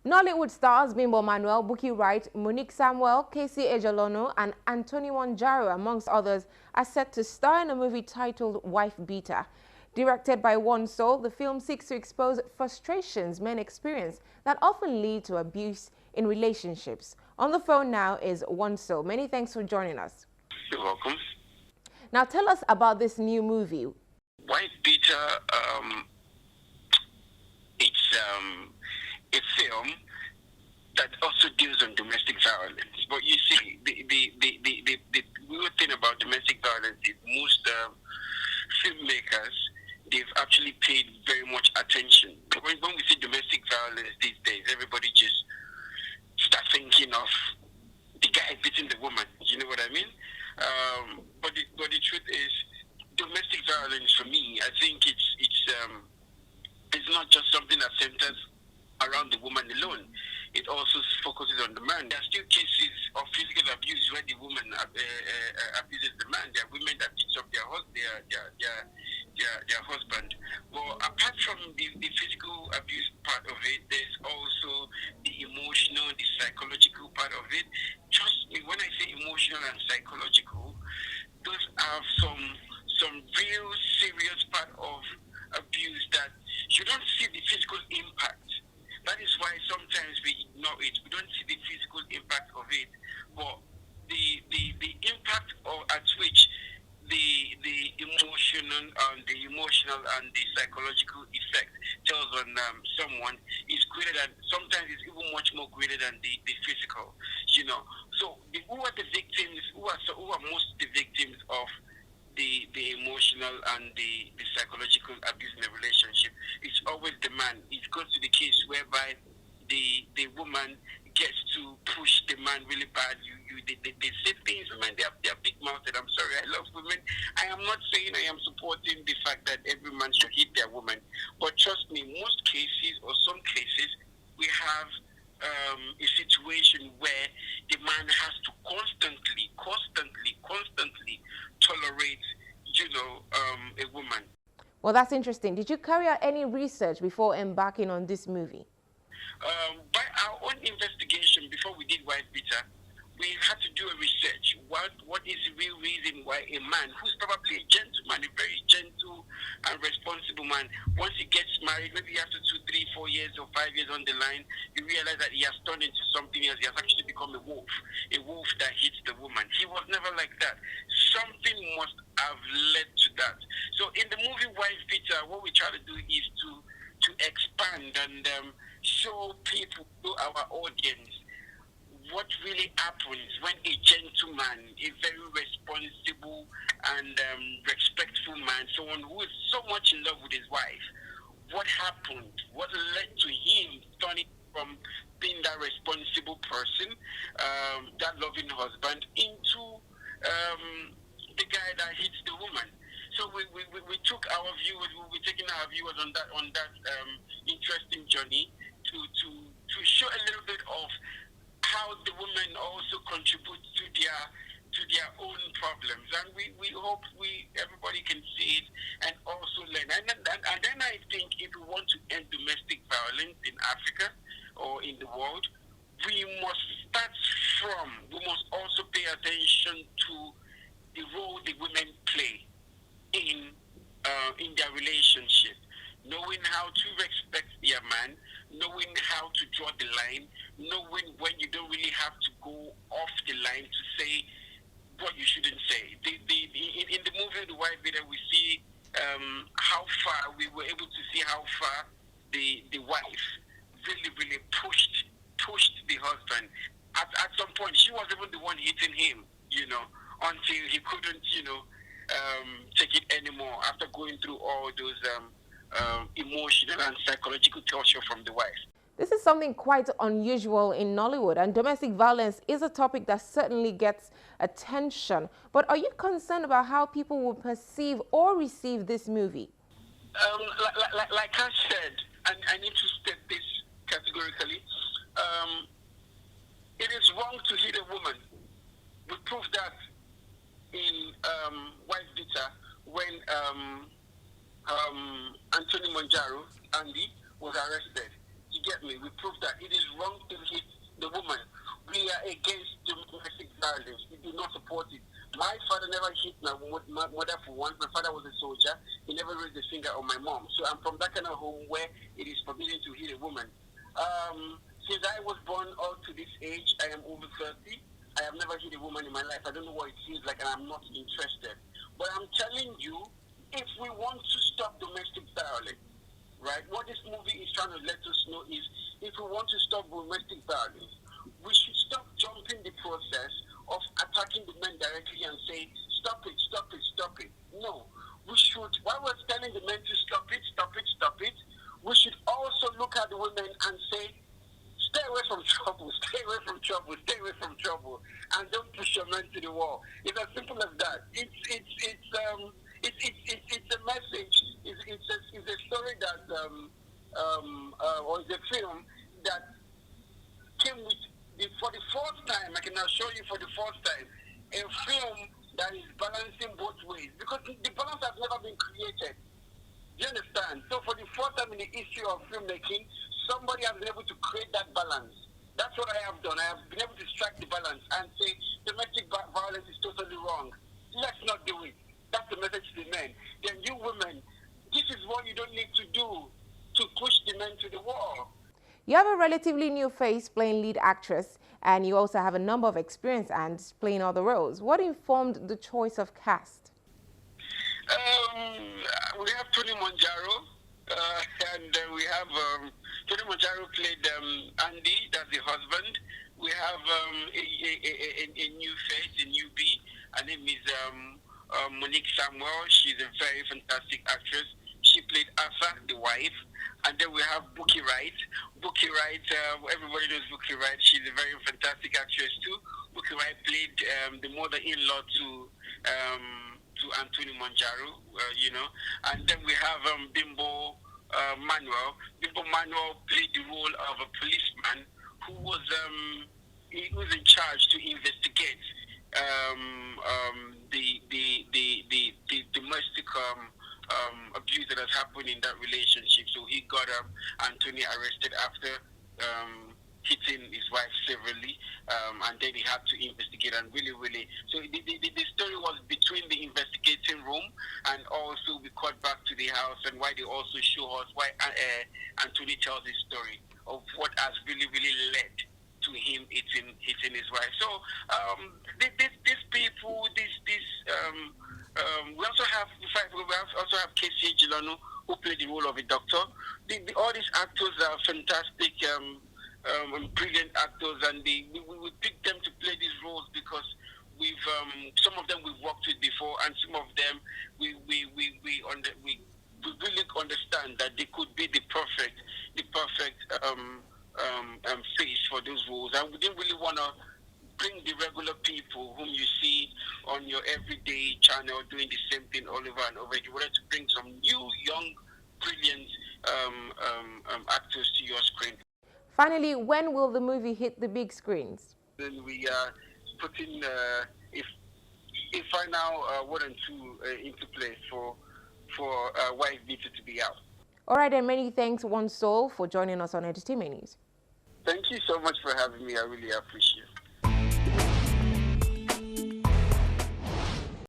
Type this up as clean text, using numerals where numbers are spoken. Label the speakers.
Speaker 1: Nollywood stars Bimbo Manuel, Bukky Wright, Monique Ejelonu, and Monjaro, amongst others, are set to star in a movie titled Wife Beater. Directed by Onesoul, the film seeks to expose frustrations men experience that often lead to abuse in relationships. On the phone now is Onesoul. Many thanks for joining us.
Speaker 2: You're welcome.
Speaker 1: Now tell us about this new movie.
Speaker 2: Wife Beater, it's a film that also deals on domestic violence. But you see, the weird thing about domestic violence is most filmmakers, they've actually paid very much attention. When we see domestic violence these days, everybody just start thinking of the guy beating the woman. You know what I mean? But the truth is, domestic violence for me, I think it's not just something that centers around the woman alone. It also focuses on the man. There are still cases of physical abuse where the woman abuses the man. There are women that beat up their husband. But apart from the physical abuse part of it, there's also the emotional, the psychological part of it. Trust me, when I say emotional and psychological, those are some real serious part of abuse that you don't see the physical impact. That is why sometimes we ignore it. We don't see the physical impact of it, but the impact at which the emotional and the psychological effect tells on someone is greater than, sometimes it's even much more greater than the physical. You know, so who are the victims? Who are most the victims of the emotional and the psychological abuse in a relationship? It's always the man. It goes to the case whereby the woman gets to push the man really bad. They say things, women, they are big-mouthed. I'm sorry, I love women. I am not saying I am supporting the fact that every man should hit their woman. But trust me, most cases or some cases, we have a situation where the man has to constantly tolerate, a woman.
Speaker 1: Well, that's interesting. Did you carry out any research before embarking on this movie?
Speaker 2: By our own investigation, before we did Wife Beater, we had to do a research. What is the real reason why a man who's probably a gentleman, a very gentle and responsible man, once he gets married, maybe after 2, 3, 4 years or 5 years on the line, you realize that he has turned into something else. He has actually become a wolf that hits the woman. He was never like that. Something must have led to that. So in the movie Wife Beater, what we try to do is to expand and show people, to our audience, what really happens when a gentleman, a very responsible and respectful man, someone who is so much in love with his wife, what happened, what led to him turning from being that responsible person, that loving husband, into the guy that hits the woman. So we took our viewers, we're taking our viewers on that interesting journey to show a little bit of how the women also contribute to their own problems, and we hope everybody can see it and also learn. And then I think if we want to end domestic violence in Africa or in the world, we must also pay attention to the role the women play in their relationship, knowing how to respect their man, knowing how to draw the line, knowing when you don't really have to go off the line to say what you shouldn't say. In the movie The Wife Beater, we see we were able to see how far the wife really pushed the husband. At some point, she was even the one hitting him, until he couldn't, take it anymore after going through all those emotional and psychological torture from the wife.
Speaker 1: This is something quite unusual in Nollywood, and domestic violence is a topic that certainly gets attention. But are you concerned about how people will perceive or receive this movie?
Speaker 2: Like I said, and I need to state this categorically, it is wrong to hit a woman. We proved that in Wife Beater when Monjaro, Andy, was arrested. You get me? We prove that it is wrong to hit the woman. We are against domestic violence. We do not support it. My father never hit my mother for once. My father was a soldier. He never raised a finger on my mom. So I'm from that kind of home where it is forbidden to hit a woman. Since I was born up to this age, I am over 30. I have never hit a woman in my life. I don't know what it feels like, and I'm not interested. But I'm telling you, if we want to stop domestic violence, right, what this movie is trying to let us know is, if we want to stop domestic violence, we should stop jumping the process of attacking the men directly and say, stop it, stop it, stop it. No. We should, while we're telling the men to stop it, stop it, stop it, we should also look at the women and say, stay away from trouble, stay away from trouble, stay away from trouble, and don't push your men to the wall. It's as simple as that. It's a message. It's a story that or it's a film that came with for the first time. I can assure you, for the first time, a film that is balancing both ways, because the balance has never been created. Do you understand? So for the first time in the history of filmmaking, somebody has been able to create that balance. That's what I have done. I have been able to strike the balance and say domestic violence is totally wrong. Let's not do it. That's the message to the men. Then you women, this is what you don't need to do to push the men to the wall.
Speaker 1: You have a relatively new face playing lead actress, and you also have a number of experienced actors playing other roles. What informed the choice of cast?
Speaker 2: We have Tony Monjaro, and we have Tony Monjaro played Andy, that's the husband. We have a new face, a newbie. Her name is Monique Samuel. She's a very fantastic actress. She played Asa, the wife. And then we have Bukky Wright. Bukky Wright, everybody knows Bukky Wright. She's a very fantastic actress too. Bukky Wright played the mother-in-law to Anthony Monjaro, you know. And then we have Bimbo Manuel. Bimbo Manuel played the role of a policeman who was in charge to investigate the domestic abuse that has happened in that relationship. So he got Anthony arrested after hitting his wife severely, and then he had to investigate and really. So the story was between the investigating room and also we cut back to the house, and why they also show us why Anthony tells his story of what has really led to him hitting his wife. So these people, we also have Casey Ejelonu, who played the role of a doctor. All these actors are fantastic, brilliant actors, and we pick them to play these roles because we've some of them we've worked with before, and some of them we really understand that they could be the perfect face for those roles, and we didn't really want to bring the regular people whom you see on your everyday channel doing the same thing all over and over. You wanted to bring some new, young, brilliant actors to your screen.
Speaker 1: Finally, when will the movie hit the big screens?
Speaker 2: Then we are putting a final 1 and 2 into place for Wife Beater to be out.
Speaker 1: All right, and many thanks, Onesoul, for joining us on Entertainment News.
Speaker 2: Thank you so much for having me. I really appreciate it.